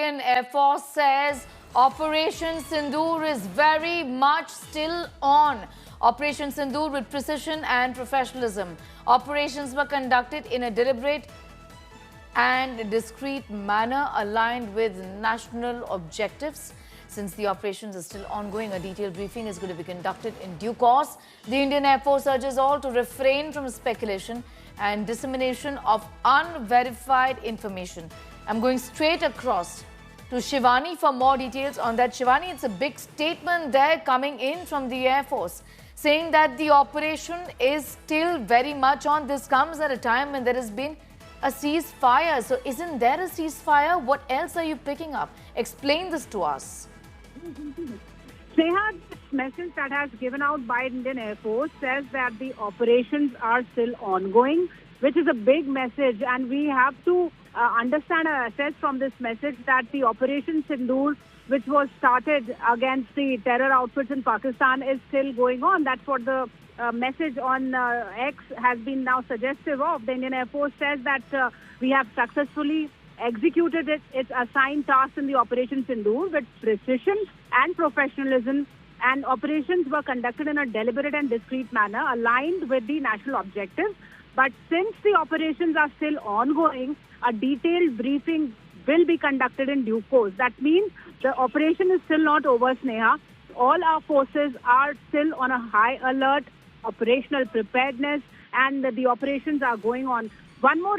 Indian Air Force says Operation Sindoor is very much still on. Operation Sindoor with precision and professionalism. Operations were conducted in a deliberate and discreet manner aligned with national objectives. Since the operations are still ongoing, a detailed briefing is going to be conducted in due course. The Indian Air Force urges all to refrain from speculation and dissemination of unverified information. I'm going straight across to Shivani for more details on that. Shivani, it's a big statement there coming in from the Air Force saying that the operation is still very much on. This comes at a time when there has been a ceasefire. So isn't there a ceasefire? What else are you picking up? Explain this to us. Sneha, this message that has given out by Indian Air Force says that the operations are still ongoing, which is a big message, and we have to understand and assess from this message that the Operation Sindoor, which was started against the terror outfits in Pakistan, is still going on. That's what the message on X has been now suggestive of. The Indian Air Force says that we have successfully executed its assigned tasks in the Operation Sindoor with precision and professionalism, and operations were conducted in a deliberate and discreet manner aligned with the national objectives. But since the operations are still ongoing, a detailed briefing will be conducted in due course. That means the operation is still not over, Sneha. All our forces are still on a high alert, operational preparedness, and the operations are going on. One more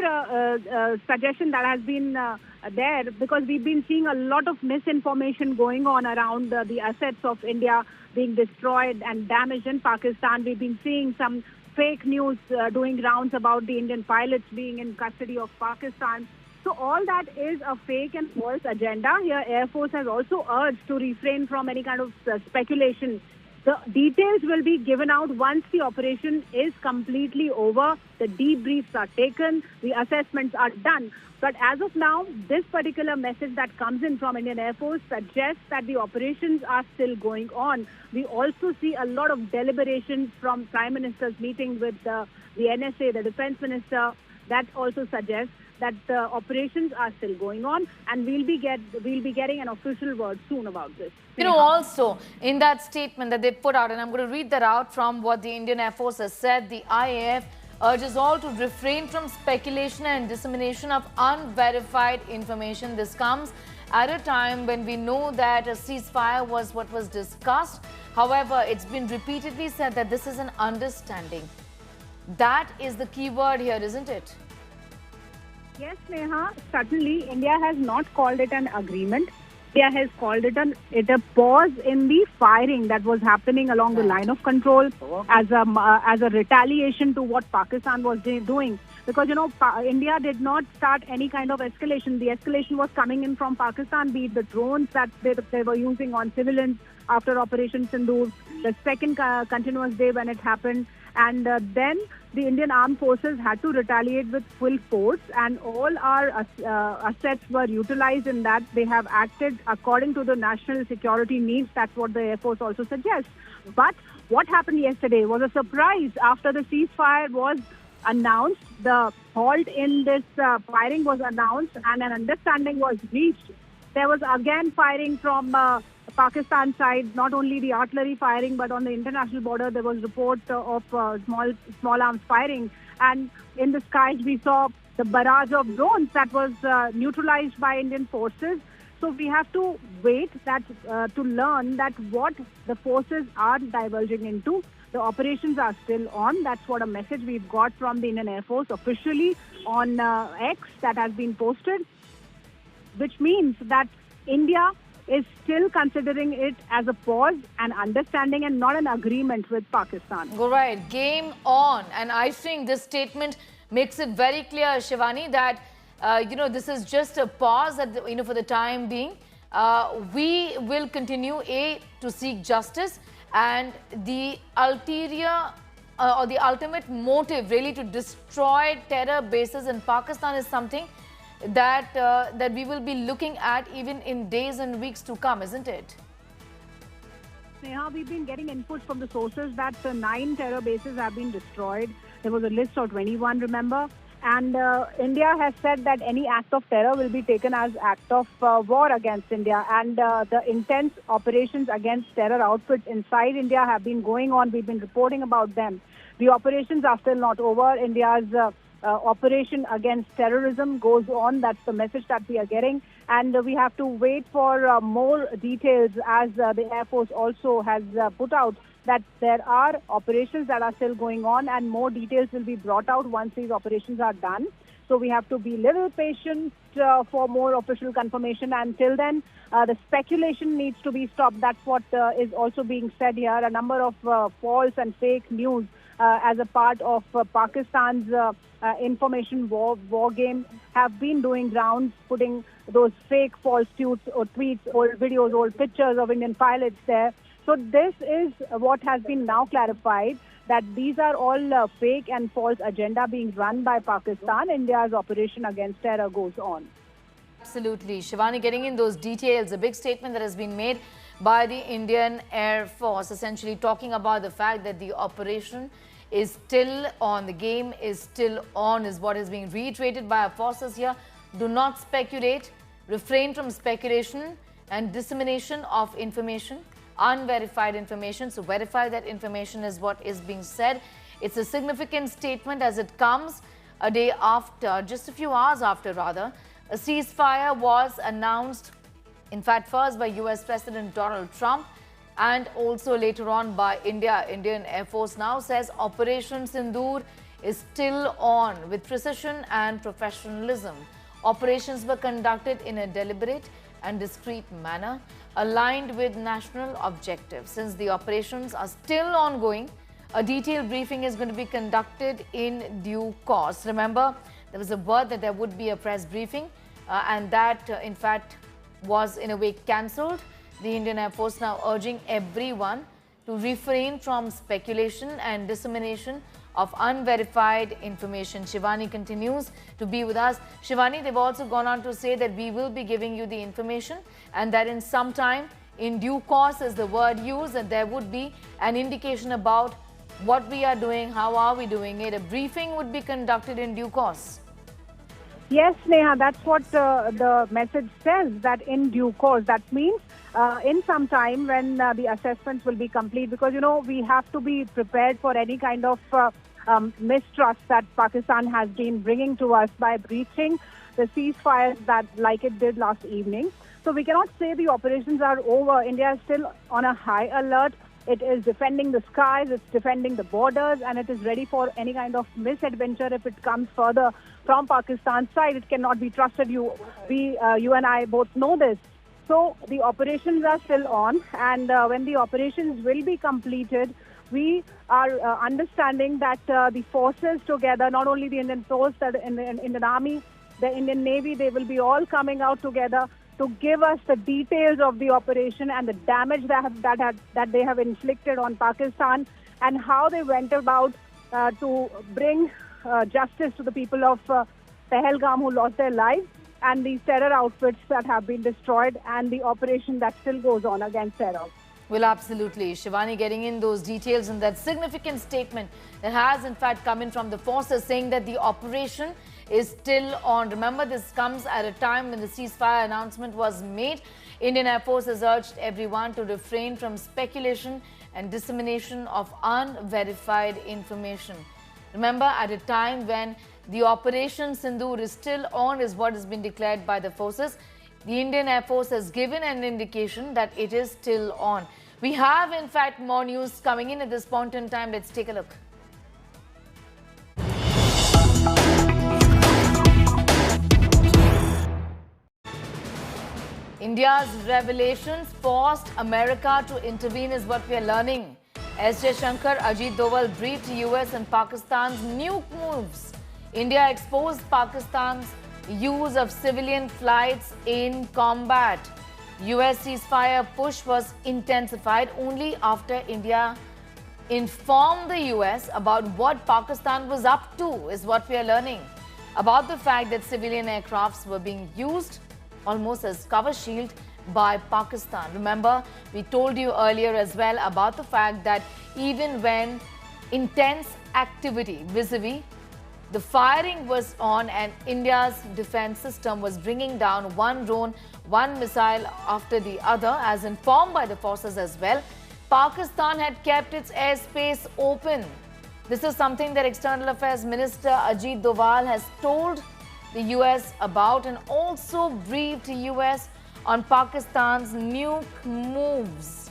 suggestion that has been there, because we've been seeing a lot of misinformation going on around the assets of India being destroyed and damaged in Pakistan. We've been seeing some fake news doing rounds about the Indian pilots being in custody of Pakistan. So all that is a fake and false agenda. Here, Air Force has also urged to refrain from any kind of speculation. The details will be given out once the operation is completely over. The debriefs are taken, the assessments are done. But as of now, this particular message that comes in from Indian Air Force suggests that the operations are still going on. We also see a lot of deliberations from Prime Minister's meeting with the NSA, the Defense Minister. That also suggests that the operations are still going on, and we'll be getting an official word soon about this. You know, also in that statement that they put out, and I'm going to read that out from what the Indian Air Force has said, the IAF urges all to refrain from speculation and dissemination of unverified information. This comes at a time when we know that a ceasefire was what was discussed. However, it's been repeatedly said that this is an understanding. That is the key word here, isn't it? Yes, Neha, certainly India has not called it an agreement. India has called it a pause in the firing that was happening along the line of control as a retaliation to what Pakistan was doing. Because, you know, India did not start any kind of escalation. The escalation was coming in from Pakistan, be it the drones that they were using on civilians after Operation Sindoor, the second continuous day when it happened. And then the Indian Armed Forces had to retaliate with full force, and all our assets were utilized in that. They have acted according to the national security needs. That's what the Air Force also suggests. But what happened yesterday was a surprise. After the ceasefire was announced, the halt in this firing was announced, and an understanding was reached. There was again firing from Pakistan side, not only the artillery firing, but on the international border there was report of small arms firing, and in the skies we saw the barrage of drones that was neutralized by Indian forces. So we have to wait to learn that what the forces are diverging into. The operations are still on. That's what a message we've got from the Indian Air Force officially on X that has been posted, which means that India is still considering it as a pause, an understanding, and not an agreement with Pakistan. All right, game on. And I think this statement makes it very clear, Shivani, that this is just a pause at for the time being. We will continue to seek justice, and the ulterior or the ultimate motive really to destroy terror bases in Pakistan is something that we will be looking at even in days and weeks to come, isn't it? Sneha, we've been getting inputs from the sources that 9 terror bases have been destroyed. There was a list of 21, remember? And India has said that any act of terror will be taken as act of war against India. And the intense operations against terror outfits inside India have been going on. We've been reporting about them. The operations are still not over. India's operation against terrorism goes on. That's the message that we are getting. And we have to wait for more details, as the Air Force also has put out that there are operations that are still going on, and more details will be brought out once these operations are done. So we have to be a little patient for more official confirmation. Until then, the speculation needs to be stopped. That's what is also being said here. A number of false and fake news as a part of Pakistan's information war game have been doing rounds, putting those fake false tweets, old videos, old pictures of Indian pilots there. So this is what has been now clarified, that these are all fake and false agenda being run by Pakistan. India's operation against terror goes on. Absolutely. Shivani, getting in those details, a big statement that has been made by the Indian Air Force, essentially talking about the fact that the operation is still on, the game is still on, is what is being reiterated by our forces here. Do not speculate, refrain from speculation and dissemination of information, unverified information. So verify that information is what is being said. It's a significant statement as it comes a day after, just a few hours after rather, a ceasefire was announced, in fact first by US President Donald Trump and also later on by India. Indian Air Force now says Operation Sindoor is still on with precision and professionalism. Operations were conducted in a deliberate and discreet manner, aligned with national objectives. Since the operations are still ongoing, a detailed briefing is going to be conducted in due course. Remember, there was a word that there would be a press briefing and that in fact was in a way cancelled. The Indian Air Force now urging everyone to refrain from speculation and dissemination of unverified information. Shivani continues to be with us. Shivani, they've also gone on to say that we will be giving you the information and that in some time, in due course is the word used, and there would be an indication about what we are doing, how are we doing it. A briefing would be conducted in due course. Yes, Neha, that's what the message says, that in due course. That means in some time when the assessments will be complete, because, you know, we have to be prepared for any kind of mistrust that Pakistan has been bringing to us by breaching the ceasefire that like it did last evening. So we cannot say the operations are over. India is still on a high alert. It is defending the skies, it's defending the borders, and it is ready for any kind of misadventure if it comes further from Pakistan's side. It cannot be trusted. You and I both know this. So the operations are still on, and when the operations will be completed, we are understanding that the forces together, not only the Indian Force, the Indian Army, the Indian Navy, they will be all coming out together to give us the details of the operation and the damage that they have inflicted on Pakistan, and how they went about to bring justice to the people of Pahalgam who lost their lives, and these terror outfits that have been destroyed, and the operation that still goes on against terror. Well, absolutely. Shivani getting in those details and that significant statement that has in fact come in from the forces saying that the operation is still on. Remember, this comes at a time when the ceasefire announcement was made. Indian Air Force has urged everyone to refrain from speculation and dissemination of unverified information. Remember, at a time when the Operation Sindoor is still on, is what has been declared by the forces. The Indian Air Force has given an indication that it is still on. We have in fact more news coming in at this point in time. Let's take a look. India's revelations forced America to intervene is what we are learning. S. Shankar, Ajit Doval briefed US and Pakistan's nuke moves. India exposed Pakistan's use of civilian flights in combat. US ceasefire push was intensified only after India informed the US about what Pakistan was up to, is what we are learning. About the fact that civilian aircrafts were being used almost as cover shield by Pakistan. Remember, we told you earlier as well about the fact that even when intense activity vis-a-vis The firing was on and India's defense system was bringing down one drone, one missile after the other. As informed by the forces as well, Pakistan had kept its airspace open. This is something that External Affairs Minister Ajit Doval has told the US about and also briefed the US on Pakistan's nuke moves.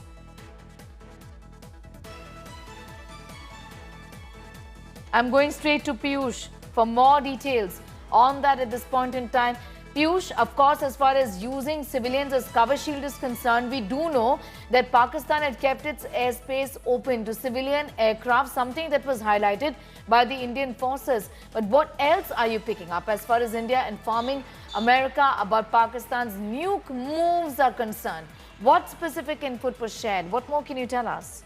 I'm going straight to Piyush for more details on that at this point in time. Piyush, of course, as far as using civilians as cover shield is concerned, we do know that Pakistan had kept its airspace open to civilian aircraft, something that was highlighted by the Indian forces. But what else are you picking up as far as India informing America about Pakistan's nuke moves are concerned? What specific input was shared? What more can you tell us?